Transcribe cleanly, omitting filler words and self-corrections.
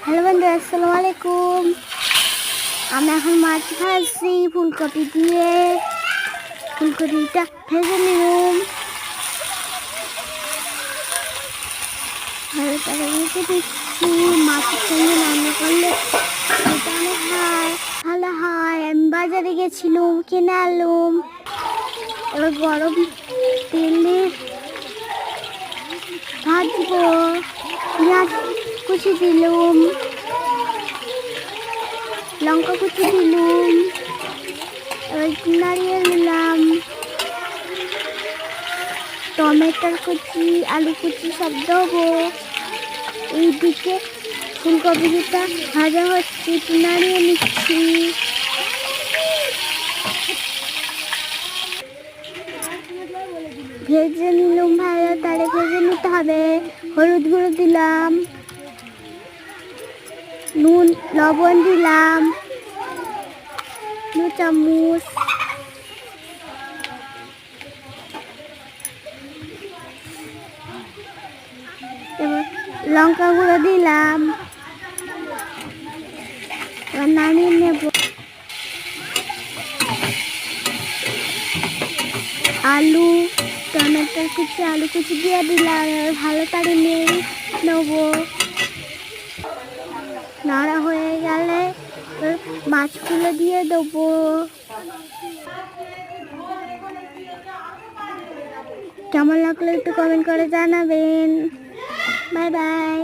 Hello বন্ধু, আসসালামু আলাইকুম। আমি এখন মাছ ভাজছি ফুলকপি দিয়ে। ফুলকপিটা ভেজে নিলাম, ভালো করে রেখে দিচ্ছি। মাছের সঙ্গে রান্না করলে এটা অনেক ভালো হয়। আমি বাজারে গেছিলাম, কিনে আনলাম। এবার গরম তেলে ভাজবো। পেঁয়াজ কুচি দিলাম, লঙ্কা কুচি দিলাম, এবার নাড়িয়ে নিলাম। টমেটোর কুচি, আলু কুচি সব দেবো। এইদিকে ফুলকপিটা ভাজা হচ্ছে, একটু নাড়িয়ে নিচ্ছি। ভেজে নিলাম ভালো, তাহলে ভেজে নিতে হবে। হলুদ গুঁড়ো দিলাম, নুন লবণ দিলাম 2 চামচ। এবার লঙ্কা গুঁড়ো দিলাম, এবার নামিয়ে নেব। আলু টমেটোর কুচি, আলু কুচি দিয়ে দিলাম। এবার ভালো করে নিয়ে নেবো। নাড়া হয়ে গেলে মাছগুলো দিয়ে দেবো। কেমন লাগলো একটু কমেন্ট করে জানাবেন। Bye bye.